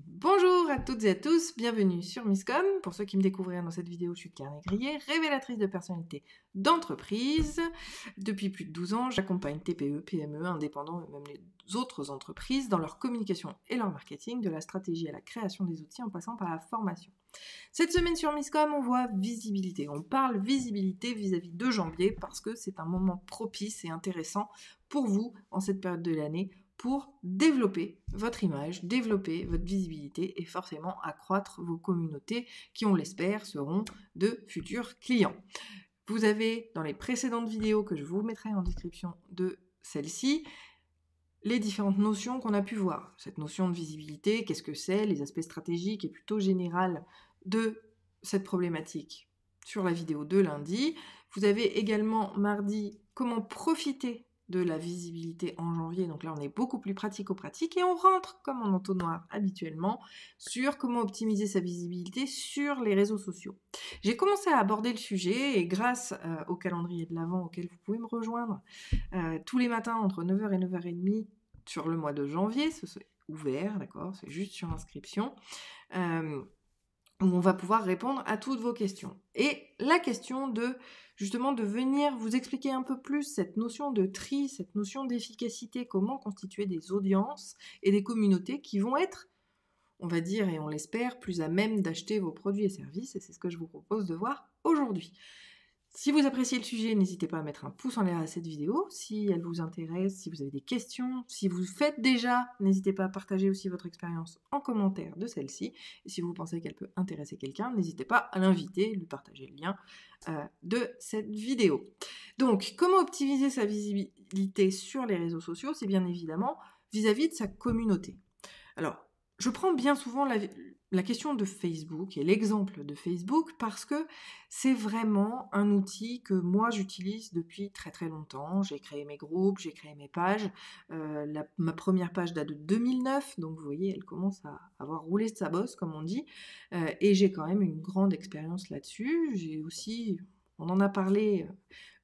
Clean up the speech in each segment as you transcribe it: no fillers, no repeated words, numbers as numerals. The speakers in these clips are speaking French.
Bonjour à toutes et à tous, bienvenue sur Misscom. Pour ceux qui me découvriraient dans cette vidéo, je suis Karine Grillet, révélatrice de personnalité d'entreprise. Depuis plus de 12 ans, j'accompagne TPE, PME, indépendants et même les autres entreprises dans leur communication et leur marketing, de la stratégie à la création des outils en passant par la formation. Cette semaine sur Misscom, on voit visibilité. On parle visibilité vis-à-vis de janvier parce que c'est un moment propice et intéressant pour vous en cette période de l'année pour développer votre image, développer votre visibilité et forcément accroître vos communautés qui, on l'espère, seront de futurs clients. Vous avez dans les précédentes vidéos que je vous mettrai en description de celle-ci, les différentes notions qu'on a pu voir. Cette notion de visibilité, qu'est-ce que c'est, les aspects stratégiques et plutôt général de cette problématique sur la vidéo de lundi. Vous avez également mardi comment profiter de la visibilité en janvier, donc là on est beaucoup plus pratico-pratique et on rentre comme en entonnoir habituellement sur comment optimiser sa visibilité sur les réseaux sociaux. J'ai commencé à aborder le sujet et grâce au calendrier de l'Avent auquel vous pouvez me rejoindre tous les matins entre 9h et 9h30 sur le mois de janvier, c'est ouvert, d'accord, c'est juste sur inscription, où on va pouvoir répondre à toutes vos questions. Et la question de, justement, de venir vous expliquer un peu plus cette notion de tri, cette notion d'efficacité, comment constituer des audiences et des communautés qui vont être, on va dire, et on l'espère, plus à même d'acheter vos produits et services, et c'est ce que je vous propose de voir aujourd'hui. Si vous appréciez le sujet, n'hésitez pas à mettre un pouce en l'air à cette vidéo. Si elle vous intéresse, si vous avez des questions, si vous faites déjà, n'hésitez pas à partager aussi votre expérience en commentaire de celle-ci. Et si vous pensez qu'elle peut intéresser quelqu'un, n'hésitez pas à l'inviter, lui partager le lien de cette vidéo. Donc, comment optimiser sa visibilité sur les réseaux sociaux? C'est bien évidemment vis-à-vis de sa communauté. Alors, je prends bien souvent la question de Facebook et l'exemple de Facebook parce que c'est vraiment un outil que moi j'utilise depuis très très longtemps. J'ai créé mes groupes, j'ai créé mes pages. Ma première page date de 2009, donc vous voyez, elle commence à avoir roulé de sa bosse, comme on dit. Et j'ai quand même une grande expérience là-dessus. J'ai aussi, on en a parlé,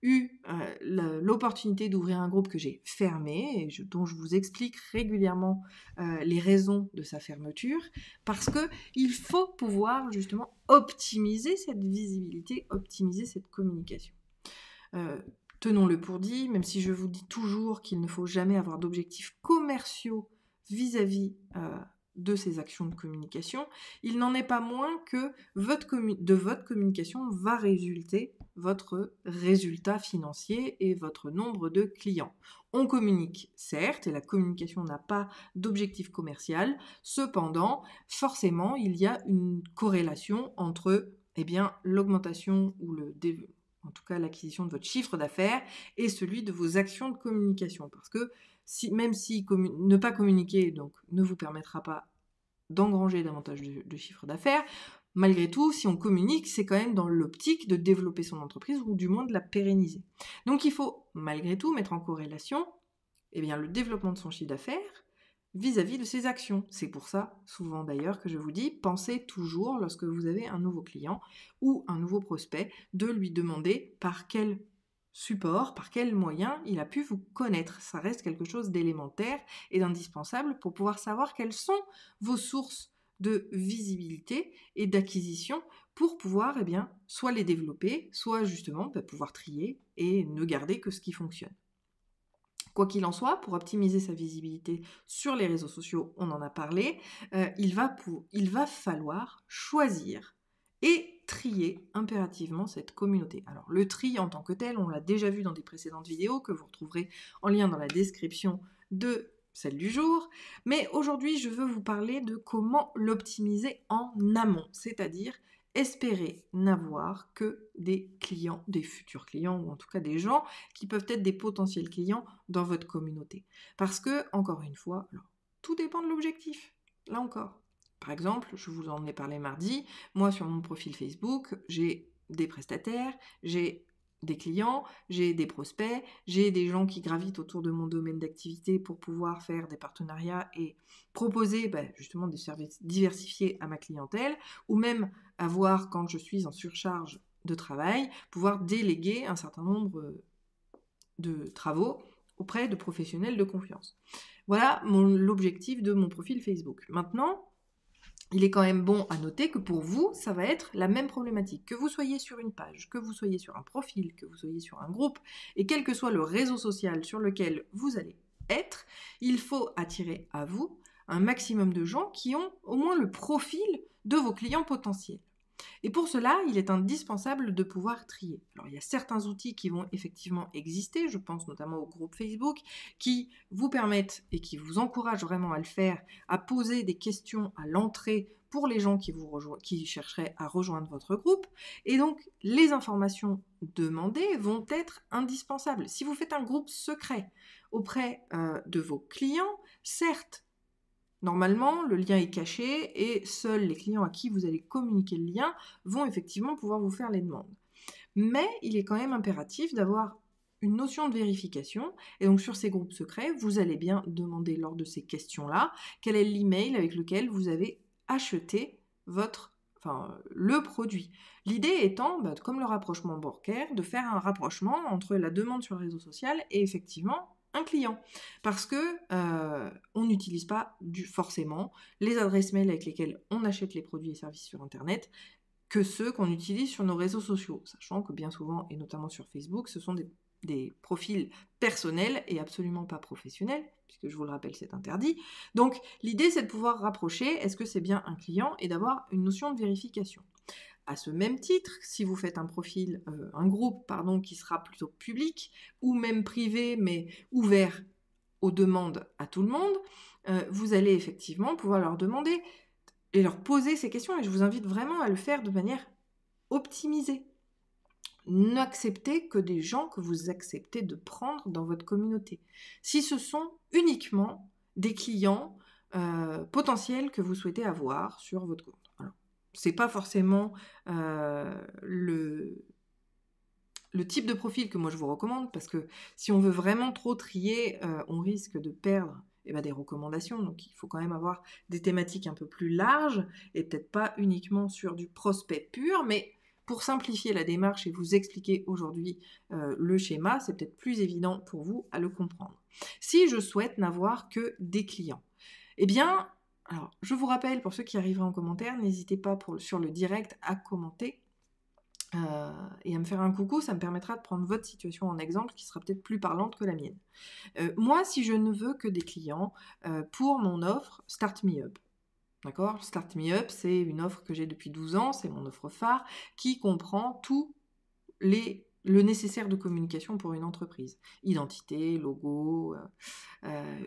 eu l'opportunité d'ouvrir un groupe que j'ai fermé et dont je vous explique régulièrement les raisons de sa fermeture, parce que il faut pouvoir justement optimiser cette visibilité, optimiser cette communication. Tenons-le pour dit, même si je vous dis toujours qu'il ne faut jamais avoir d'objectifs commerciaux vis-à-vis de ces actions de communication, il n'en est pas moins que de votre communication va résulter votre résultat financier et votre nombre de clients. On communique, certes, et la communication n'a pas d'objectif commercial, cependant, forcément, il y a une corrélation entre l'augmentation ou en tout cas l'acquisition de votre chiffre d'affaires et celui de vos actions de communication. Parce que même si ne pas communiquer donc, ne vous permettra pas d'engranger davantage de chiffre d'affaires, malgré tout, si on communique, c'est quand même dans l'optique de développer son entreprise ou du moins de la pérenniser. Donc il faut, malgré tout, mettre en corrélation le développement de son chiffre d'affaires vis-à-vis de ses actions. C'est pour ça, souvent d'ailleurs, que je vous dis, pensez toujours, lorsque vous avez un nouveau client ou un nouveau prospect, de lui demander par quel support, par quel moyen il a pu vous connaître. Ça reste quelque chose d'élémentaire et d'indispensable pour pouvoir savoir quelles sont vos sources de visibilité et d'acquisition pour pouvoir soit les développer, soit justement pouvoir trier et ne garder que ce qui fonctionne. Quoi qu'il en soit, pour optimiser sa visibilité sur les réseaux sociaux, on en a parlé, il va falloir choisir et trier impérativement cette communauté. Alors le tri en tant que tel, on l'a déjà vu dans des précédentes vidéos que vous retrouverez en lien dans la description de celle du jour, mais aujourd'hui je veux vous parler de comment l'optimiser en amont, c'est-à-dire espérer n'avoir que des clients, des futurs clients, ou en tout cas des gens qui peuvent être des potentiels clients dans votre communauté. Parce que, encore une fois, alors, tout dépend de l'objectif. Là encore. Par exemple, je vous en ai parlé mardi, moi sur mon profil Facebook, j'ai des prestataires, j'ai des clients, j'ai des prospects, j'ai des gens qui gravitent autour de mon domaine d'activité pour pouvoir faire des partenariats et proposer justement des services diversifiés à ma clientèle, ou même avoir, quand je suis en surcharge de travail, pouvoir déléguer un certain nombre de travaux auprès de professionnels de confiance. Voilà l'objectif de mon profil Facebook. Maintenant, il est quand même bon à noter que pour vous, ça va être la même problématique. Que vous soyez sur une page, que vous soyez sur un profil, que vous soyez sur un groupe, et quel que soit le réseau social sur lequel vous allez être, il faut attirer à vous un maximum de gens qui ont au moins le profil de vos clients potentiels. Et pour cela, il est indispensable de pouvoir trier. Alors, il y a certains outils qui vont effectivement exister, je pense notamment au groupe Facebook, qui vous permettent et qui vous encouragent vraiment à le faire, à poser des questions à l'entrée pour les gens qui chercheraient à rejoindre votre groupe. Et donc, les informations demandées vont être indispensables. Si vous faites un groupe secret auprès de vos clients, certes, normalement, le lien est caché et seuls les clients à qui vous allez communiquer le lien vont effectivement pouvoir vous faire les demandes. Mais il est quand même impératif d'avoir une notion de vérification. Et donc sur ces groupes secrets, vous allez bien demander lors de ces questions-là quel est l'email avec lequel vous avez acheté le produit. L'idée étant, comme le rapprochement bancaire, de faire un rapprochement entre la demande sur le réseau social et effectivement un client. Parce que on n'utilise pas forcément les adresses mail avec lesquelles on achète les produits et services sur Internet que ceux qu'on utilise sur nos réseaux sociaux, sachant que bien souvent, et notamment sur Facebook, ce sont des profils personnels et absolument pas professionnels, puisque je vous le rappelle, c'est interdit. Donc l'idée, c'est de pouvoir rapprocher, est-ce que c'est bien un client, et d'avoir une notion de vérification. À ce même titre, si vous faites un groupe qui sera plutôt public, ou même privé, mais ouvert aux demandes à tout le monde, vous allez effectivement pouvoir leur demander et leur poser ces questions, et je vous invite vraiment à le faire de manière optimisée. N'acceptez que des gens que vous acceptez de prendre dans votre communauté. Si ce sont uniquement des clients potentiels que vous souhaitez avoir sur votre compte. Alors, c'est pas forcément le type de profil que moi je vous recommande, parce que si on veut vraiment trop trier, on risque de perdre des recommandations. Donc il faut quand même avoir des thématiques un peu plus larges, et peut-être pas uniquement sur du prospect pur, mais pour simplifier la démarche et vous expliquer aujourd'hui le schéma, c'est peut-être plus évident pour vous à le comprendre. Si je souhaite n'avoir que des clients, alors je vous rappelle, pour ceux qui arriveraient en commentaire, n'hésitez pas sur le direct à commenter et à me faire un coucou, ça me permettra de prendre votre situation en exemple qui sera peut-être plus parlante que la mienne. Moi, si je ne veux que des clients pour mon offre Start Me Up, d'accord ? Start Me Up, c'est une offre que j'ai depuis 12 ans, c'est mon offre phare qui comprend tout le nécessaire de communication pour une entreprise. Identité, logo,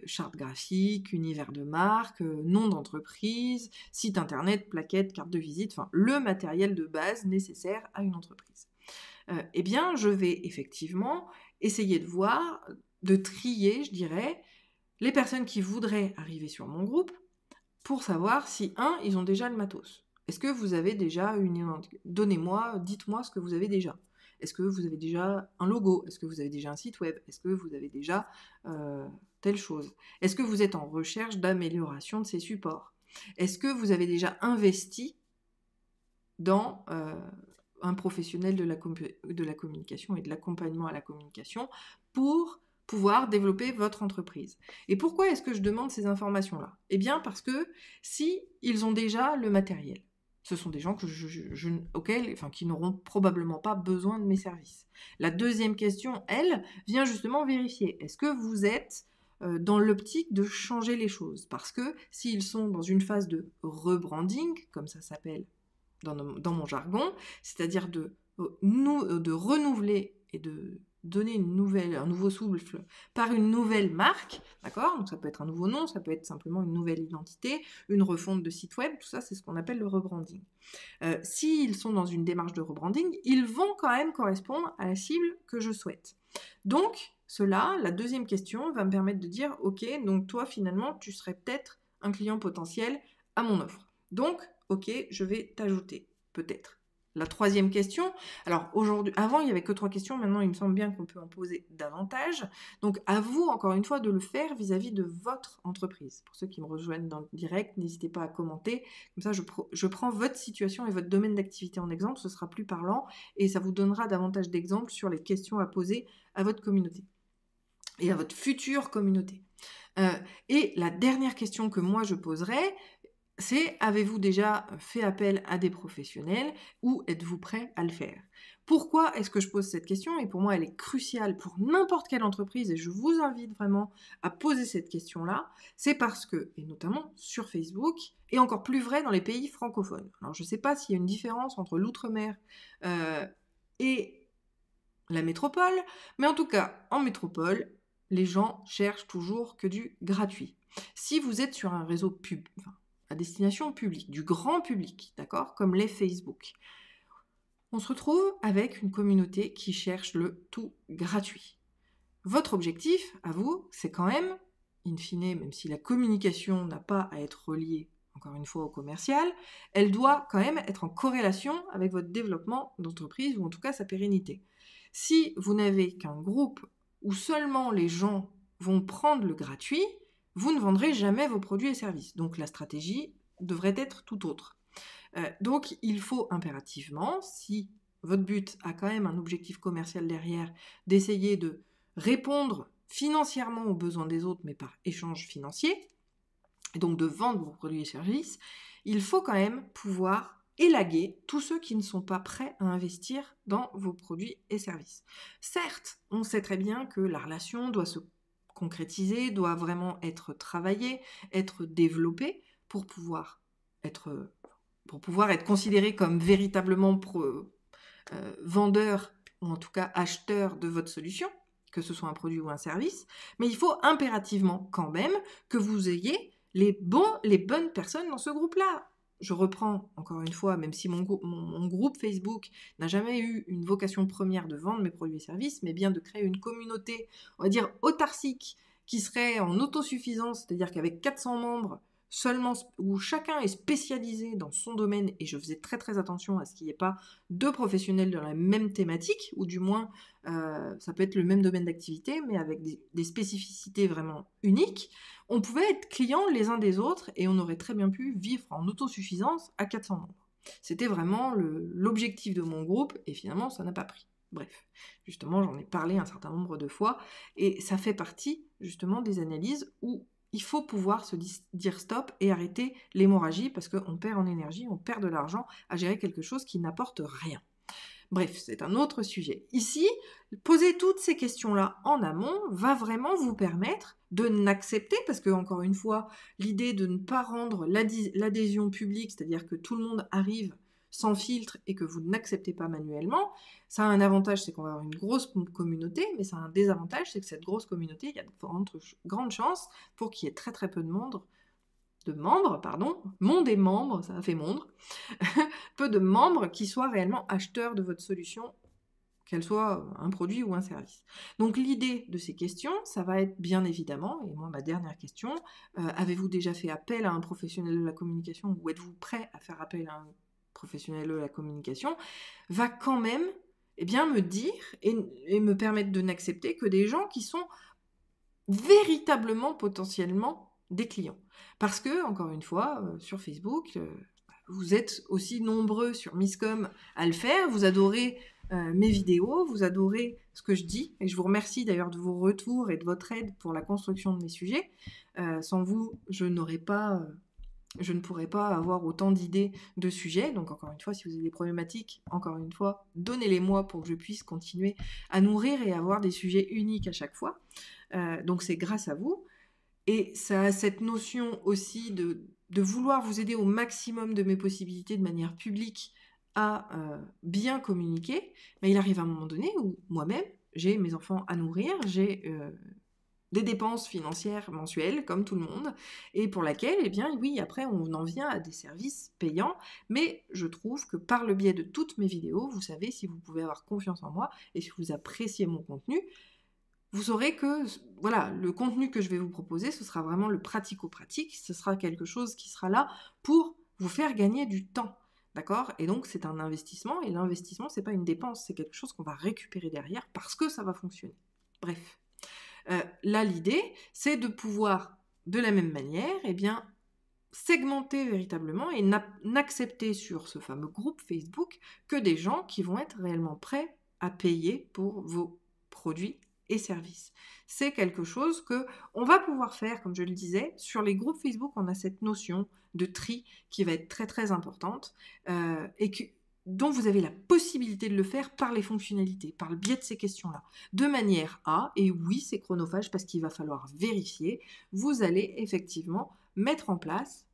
charte graphique, univers de marque, nom d'entreprise, site internet, plaquettes, carte de visite, enfin le matériel de base nécessaire à une entreprise. Je vais effectivement essayer de trier, je dirais, les personnes qui voudraient arriver sur mon groupe pour savoir si, ils ont déjà le matos. Est-ce que vous avez déjà dites-moi ce que vous avez déjà. Est-ce que vous avez déjà un logo? Est-ce que vous avez déjà un site web? Est-ce que vous avez déjà telle chose? Est-ce que vous êtes en recherche d'amélioration de ces supports? Est-ce que vous avez déjà investi dans un professionnel de la communication et de l'accompagnement à la communication pour pouvoir développer votre entreprise? Et pourquoi est-ce que je demande ces informations-là? Parce que si ils ont déjà le matériel, ce sont des gens qui n'auront probablement pas besoin de mes services. La deuxième question, elle, vient justement vérifier, est-ce que vous êtes dans l'optique de changer les choses? Parce que s'ils sont dans une phase de rebranding, comme ça s'appelle dans mon jargon, c'est-à-dire de renouveler et de donner un nouveau souffle par une nouvelle marque, d'accord? Donc ça peut être un nouveau nom, ça peut être simplement une nouvelle identité, une refonte de site web, tout ça c'est ce qu'on appelle le rebranding. S'ils sont dans une démarche de rebranding, ils vont quand même correspondre à la cible que je souhaite. Donc la deuxième question va me permettre de dire, ok, donc toi finalement tu serais peut-être un client potentiel à mon offre. Donc, ok, je vais t'ajouter, peut-être. La troisième question, alors aujourd'hui, avant il n'y avait que 3 questions, maintenant il me semble bien qu'on peut en poser davantage. Donc à vous, encore une fois, de le faire vis-à-vis de votre entreprise. Pour ceux qui me rejoignent dans le direct, n'hésitez pas à commenter. Comme ça, je prends votre situation et votre domaine d'activité en exemple, ce sera plus parlant et ça vous donnera davantage d'exemples sur les questions à poser à votre communauté et à votre future communauté. Et la dernière question que moi je poserai, c'est avez-vous déjà fait appel à des professionnels ou êtes-vous prêt à le faire? Pourquoi est-ce que je pose cette question? Et pour moi, elle est cruciale pour n'importe quelle entreprise et je vous invite vraiment à poser cette question-là. C'est parce que, et notamment sur Facebook, et encore plus vrai dans les pays francophones. Alors, je ne sais pas s'il y a une différence entre l'outre-mer et la métropole, mais en tout cas, en métropole, les gens cherchent toujours que du gratuit. Si vous êtes sur un réseau à destination publique, du grand public, d'accord, comme les Facebook, on se retrouve avec une communauté qui cherche le tout gratuit. Votre objectif, à vous, c'est quand même, in fine, même si la communication n'a pas à être reliée, encore une fois, au commercial, elle doit quand même être en corrélation avec votre développement d'entreprise, ou en tout cas sa pérennité. Si vous n'avez qu'un groupe où seulement les gens vont prendre le gratuit, vous ne vendrez jamais vos produits et services. Donc la stratégie devrait être tout autre. Donc il faut impérativement, si votre but a quand même un objectif commercial derrière, d'essayer de répondre financièrement aux besoins des autres, mais par échange financier, et donc de vendre vos produits et services, il faut quand même pouvoir élaguer tous ceux qui ne sont pas prêts à investir dans vos produits et services. Certes, on sait très bien que la relation doit se concrétiser, doit vraiment être travaillée, être développée pour pouvoir être considéré comme véritablement vendeur, ou en tout cas acheteur de votre solution, que ce soit un produit ou un service, mais il faut impérativement quand même que vous ayez les bonnes personnes dans ce groupe-là. Je reprends encore une fois, même si mon groupe Facebook n'a jamais eu une vocation première de vendre mes produits et services, mais bien de créer une communauté, on va dire autarcique, qui serait en autosuffisance, c'est-à-dire qu'avec 400 membres, seulement où chacun est spécialisé dans son domaine, et je faisais très très attention à ce qu'il n'y ait pas deux professionnels dans la même thématique, ou du moins ça peut être le même domaine d'activité, mais avec des spécificités vraiment uniques, on pouvait être clients les uns des autres et on aurait très bien pu vivre en autosuffisance à 400 membres. C'était vraiment l'objectif de mon groupe et finalement ça n'a pas pris. Bref, justement j'en ai parlé un certain nombre de fois et ça fait partie justement des analyses où il faut pouvoir se dire stop et arrêter l'hémorragie parce qu'on perd en énergie, on perd de l'argent à gérer quelque chose qui n'apporte rien. Bref, c'est un autre sujet. Ici, poser toutes ces questions-là en amont va vraiment vous permettre de n'accepter, parce que, encore une fois, l'idée de ne pas rendre l'adhésion publique, c'est-à-dire que tout le monde arrive sans filtre et que vous n'acceptez pas manuellement, ça a un avantage, c'est qu'on va avoir une grosse communauté, mais ça a un désavantage, c'est que cette grosse communauté, il y a de grandes chances pour qu'il y ait très très peu de membres, monde et membres, ça a fait mondre, peu de membres qui soient réellement acheteurs de votre solution, qu'elle soit un produit ou un service. Donc l'idée de ces questions, ça va être bien évidemment, et moi ma dernière question, avez-vous déjà fait appel à un professionnel de la communication ou êtes-vous prêt à faire appel à un professionnel de la communication, va quand même me dire et me permettre de n'accepter que des gens qui sont véritablement potentiellement des clients. Parce que, encore une fois, sur Facebook, vous êtes aussi nombreux sur Misscom à le faire, vous adorez mes vidéos, vous adorez ce que je dis, et je vous remercie d'ailleurs de vos retours et de votre aide pour la construction de mes sujets. Sans vous, je ne pourrais pas avoir autant d'idées de sujets. Donc encore une fois, si vous avez des problématiques, encore une fois, donnez-les-moi pour que je puisse continuer à nourrir et avoir des sujets uniques à chaque fois. Donc c'est grâce à vous. Et ça a cette notion aussi de vouloir vous aider au maximum de mes possibilités de manière publique à bien communiquer. Mais il arrive un moment donné où moi-même, j'ai mes enfants à nourrir, j'ai des dépenses financières mensuelles, comme tout le monde, et pour laquelle, eh bien, oui, après, on en vient à des services payants, mais je trouve que par le biais de toutes mes vidéos, vous savez, si vous pouvez avoir confiance en moi, et si vous appréciez mon contenu, vous saurez que, voilà, le contenu que je vais vous proposer, ce sera vraiment le pratico-pratique, ce sera quelque chose qui sera là pour vous faire gagner du temps, d'accord? Et donc, c'est un investissement, et l'investissement, c'est pas une dépense, c'est quelque chose qu'on va récupérer derrière parce que ça va fonctionner. Bref. Là, l'idée, c'est de pouvoir, de la même manière, segmenter véritablement et n'accepter sur ce fameux groupe Facebook que des gens qui vont être réellement prêts à payer pour vos produits et services. C'est quelque chose que on va pouvoir faire, comme je le disais, sur les groupes Facebook, on a cette notion de tri qui va être très très importante et dont vous avez la possibilité de le faire par les fonctionnalités, par le biais de ces questions-là. De manière à, et oui c'est chronophage parce qu'il va falloir vérifier, vous allez effectivement mettre en place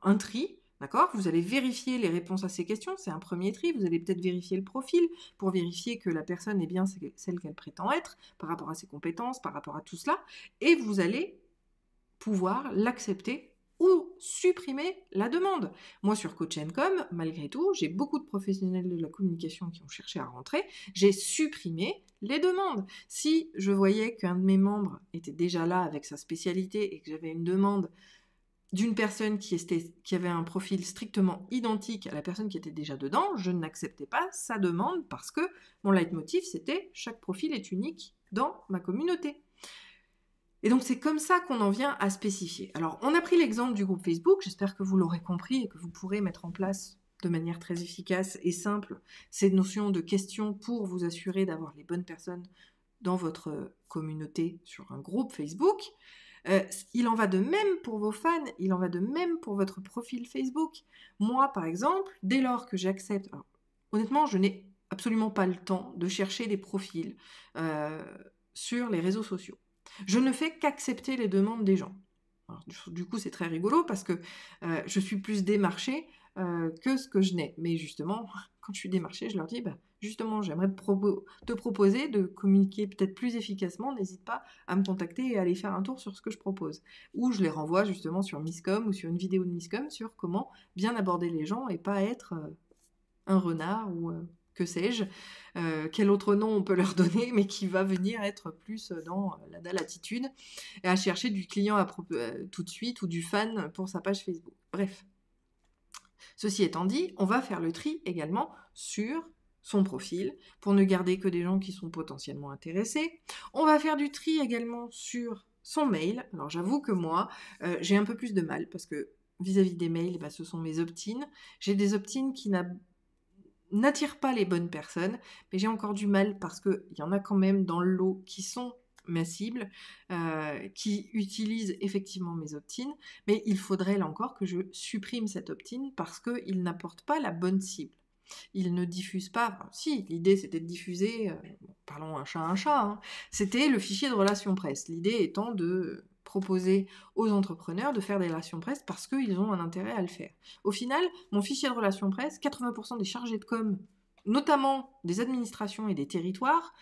un tri. D'accord ? Vous allez vérifier les réponses à ces questions, c'est un premier tri. Vous allez peut-être vérifier le profil pour vérifier que la personne est bien celle qu'elle prétend être par rapport à ses compétences, par rapport à tout cela. Et vous allez pouvoir l'accepter ou supprimer la demande. Moi, sur Coach & Com, malgré tout, j'ai beaucoup de professionnels de la communication qui ont cherché à rentrer. J'ai supprimé les demandes. Si je voyais qu'un de mes membres était déjà là avec sa spécialité et que j'avais une demande d'une personne qui avait un profil strictement identique à la personne qui était déjà dedans, je n'acceptais pas sa demande parce que mon leitmotiv, c'était « chaque profil est unique dans ma communauté ». Et donc c'est comme ça qu'on en vient à spécifier. Alors on a pris l'exemple du groupe Facebook, j'espère que vous l'aurez compris et que vous pourrez mettre en place de manière très efficace et simple ces notions de questions pour vous assurer d'avoir les bonnes personnes dans votre communauté sur un groupe Facebook. Il en va de même pour vos fans, il en va de même pour votre profil Facebook. Moi, par exemple, dès lors que j'accepte... Honnêtement, je n'ai absolument pas le temps de chercher des profils sur les réseaux sociaux. Je ne fais qu'accepter les demandes des gens. Alors, du coup, c'est très rigolo parce que je suis plus démarchée que ce que je n'ai. Mais justement, quand je suis démarchée, je leur dis... justement, j'aimerais te proposer de communiquer peut-être plus efficacement, n'hésite pas à me contacter et à aller faire un tour sur ce que je propose. Ou je les renvoie justement sur Misscom ou sur une vidéo de Misscom sur comment bien aborder les gens et pas être un renard ou que sais-je, quel autre nom on peut leur donner, mais qui va venir être plus dans l'attitude et à chercher du client tout de suite ou du fan pour sa page Facebook. Bref. Ceci étant dit, on va faire le tri également sur son profil, pour ne garder que des gens qui sont potentiellement intéressés. On va faire du tri également sur son mail. Alors j'avoue que moi, j'ai un peu plus de mal, parce que vis-à-vis des mails, ce sont mes opt-in. J'ai des opt-in qui n'attirent pas les bonnes personnes, mais j'ai encore du mal, parce qu'il y en a quand même dans le lot qui sont ma cible, qui utilise effectivement mes opt-in, mais il faudrait là encore que je supprime cet opt-in parce qu'il n'apporte pas la bonne cible. Il ne diffuse pas, si, l'idée c'était de diffuser, parlons un chat, hein, c'était le fichier de relations presse. L'idée étant de proposer aux entrepreneurs de faire des relations presse parce qu'ils ont un intérêt à le faire. Au final, mon fichier de relations presse, 80% des chargés de com, notamment des administrations et des territoires,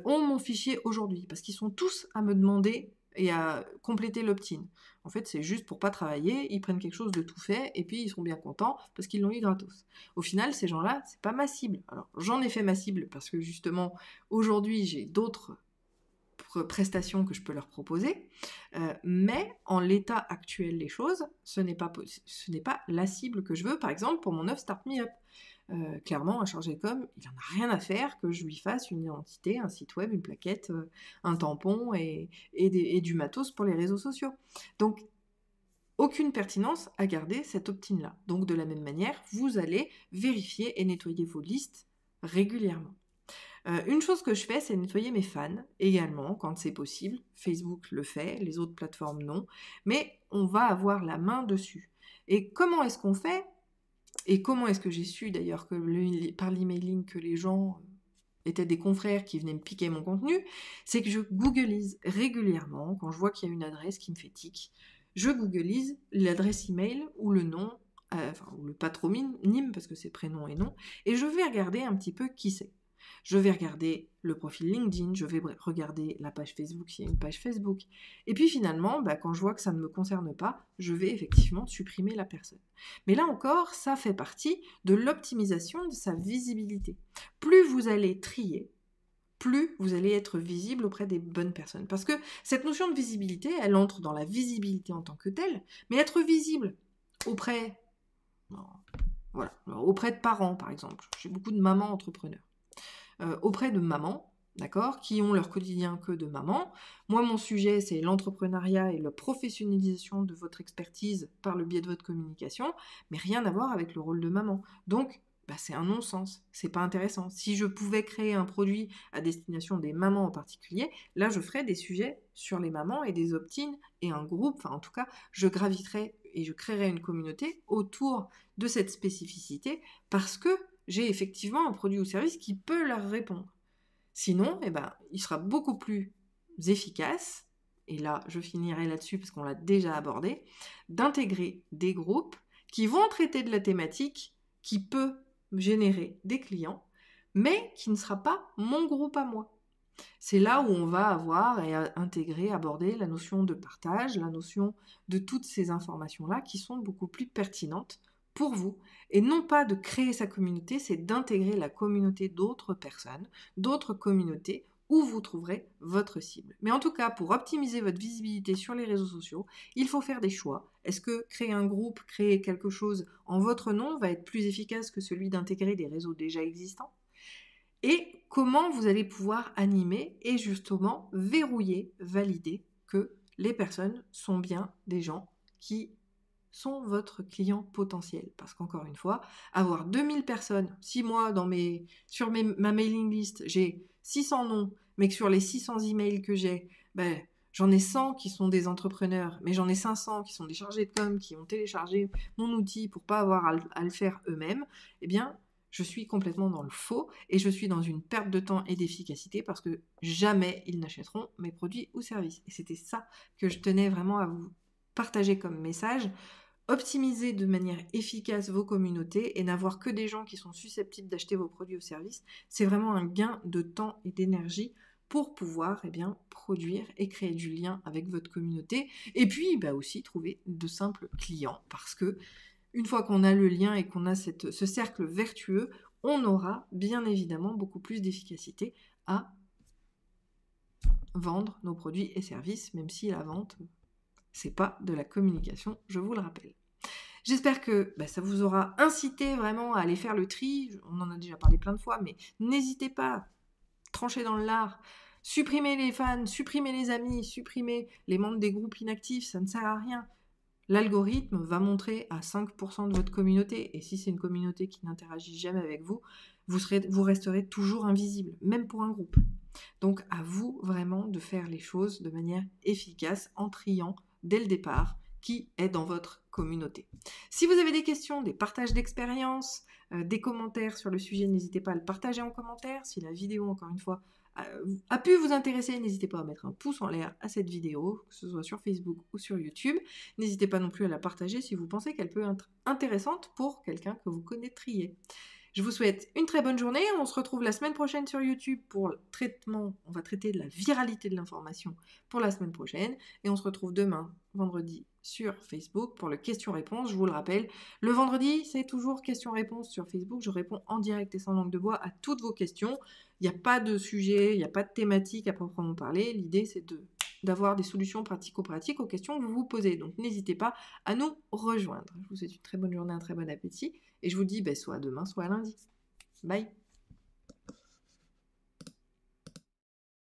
ont mon fichier aujourd'hui, parce qu'ils sont tous à me demander et à compléter l'opt-in. En fait, c'est juste pour pas travailler, ils prennent quelque chose de tout fait, et puis ils sont bien contents, parce qu'ils l'ont eu gratos. Au final, ces gens-là, c'est pas ma cible. Alors, j'en ai fait ma cible, parce que justement, aujourd'hui, j'ai d'autres prestations que je peux leur proposer, mais en l'état actuel des choses, ce n'est pas la cible que je veux, par exemple, pour mon offre Start Me Up. Clairement, un chargé de com, il n'en a rien à faire que je lui fasse une identité, un site web, une plaquette, un tampon et du matos pour les réseaux sociaux. Donc, aucune pertinence à garder cet opt-in-là. Donc, de la même manière, vous allez vérifier et nettoyer vos listes régulièrement. Une chose que je fais, c'est nettoyer mes fans également, quand c'est possible. Facebook le fait, les autres plateformes non. Mais on va avoir la main dessus. Et comment est-ce qu'on fait ? Et comment est-ce que j'ai su d'ailleurs que par l'emailing que les gens étaient des confrères qui venaient me piquer mon contenu, c'est que je googlise régulièrement, quand je vois qu'il y a une adresse qui me fait tic, je googlise l'adresse email ou le nom, ou le patronyme, parce que c'est prénom et nom, et je vais regarder un petit peu qui c'est. Je vais regarder le profil LinkedIn, je vais regarder la page Facebook s'il y a une page Facebook. Et puis finalement, quand je vois que ça ne me concerne pas, je vais effectivement supprimer la personne. Mais là encore, ça fait partie de l'optimisation de sa visibilité. Plus vous allez trier, plus vous allez être visible auprès des bonnes personnes. Parce que cette notion de visibilité, elle entre dans la visibilité en tant que telle, mais être visible auprès de parents, par exemple. J'ai beaucoup de mamans entrepreneurs. Auprès de mamans, d'accord, qui ont leur quotidien que de maman. Moi, mon sujet, c'est l'entrepreneuriat et la professionnalisation de votre expertise par le biais de votre communication, mais rien à voir avec le rôle de maman. Donc, bah, c'est un non-sens, c'est pas intéressant. Si je pouvais créer un produit à destination des mamans en particulier, là je ferais des sujets sur les mamans et des opt-in et un groupe, enfin en tout cas, je graviterais et je créerais une communauté autour de cette spécificité parce que j'ai effectivement un produit ou service qui peut leur répondre. Sinon, eh ben, il sera beaucoup plus efficace, et là je finirai là-dessus parce qu'on l'a déjà abordé, d'intégrer des groupes qui vont traiter de la thématique qui peut générer des clients, mais qui ne sera pas mon groupe à moi. C'est là où on va avoir et intégrer, aborder la notion de partage, la notion de toutes ces informations-là qui sont beaucoup plus pertinentes pour vous. Et non pas de créer sa communauté, c'est d'intégrer la communauté d'autres personnes, d'autres communautés où vous trouverez votre cible. Mais en tout cas, pour optimiser votre visibilité sur les réseaux sociaux, il faut faire des choix. Est-ce que créer un groupe, créer quelque chose en votre nom va être plus efficace que celui d'intégrer des réseaux déjà existants ? Et comment vous allez pouvoir animer et justement verrouiller, valider que les personnes sont bien des gens qui sont votre client potentiel. Parce qu'encore une fois, avoir 2000 personnes, si moi sur ma mailing list, j'ai 600 noms, mais que sur les 600 emails que j'ai, ben, j'en ai 100 qui sont des entrepreneurs, mais j'en ai 500 qui sont des chargés de com, qui ont téléchargé mon outil pour pas avoir à le faire eux-mêmes, eh bien, je suis complètement dans le faux et je suis dans une perte de temps et d'efficacité parce que jamais ils n'achèteront mes produits ou services. Et c'était ça que je tenais vraiment à vous partager comme message. Optimiser de manière efficace vos communautés et n'avoir que des gens qui sont susceptibles d'acheter vos produits ou services, c'est vraiment un gain de temps et d'énergie pour pouvoir produire et créer du lien avec votre communauté. Et puis aussi trouver de simples clients parce que une fois qu'on a le lien et qu'on a ce cercle vertueux, on aura bien évidemment beaucoup plus d'efficacité à vendre nos produits et services, même si la vente, c'est pas de la communication, je vous le rappelle. J'espère que ça vous aura incité vraiment à aller faire le tri. On en a déjà parlé plein de fois, mais n'hésitez pas, tranchez dans le lard, supprimez les fans, supprimez les amis, supprimez les membres des groupes inactifs, ça ne sert à rien. L'algorithme va montrer à 5% de votre communauté, et si c'est une communauté qui n'interagit jamais avec vous, vous resterez toujours invisible, même pour un groupe. Donc à vous vraiment de faire les choses de manière efficace en triant dès le départ qui est dans votre communauté. Si vous avez des questions, des partages d'expériences, des commentaires sur le sujet, n'hésitez pas à le partager en commentaire. Si la vidéo, encore une fois, a pu vous intéresser, n'hésitez pas à mettre un pouce en l'air à cette vidéo, que ce soit sur Facebook ou sur YouTube. N'hésitez pas non plus à la partager si vous pensez qu'elle peut être intéressante pour quelqu'un que vous connaîtriez. Je vous souhaite une très bonne journée. On se retrouve la semaine prochaine sur YouTube pour le traitement. On va traiter de la viralité de l'information pour la semaine prochaine. Et on se retrouve demain, vendredi, sur Facebook pour le question-réponse. Je vous le rappelle, le vendredi, c'est toujours question-réponse sur Facebook. Je réponds en direct et sans langue de bois à toutes vos questions. Il n'y a pas de sujet, il n'y a pas de thématique à proprement parler. L'idée, c'est d'avoir des solutions pratico-pratiques aux questions que vous vous posez. Donc n'hésitez pas à nous rejoindre. Je vous souhaite une très bonne journée, un très bon appétit. Et je vous dis soit à demain, soit à lundi. Bye!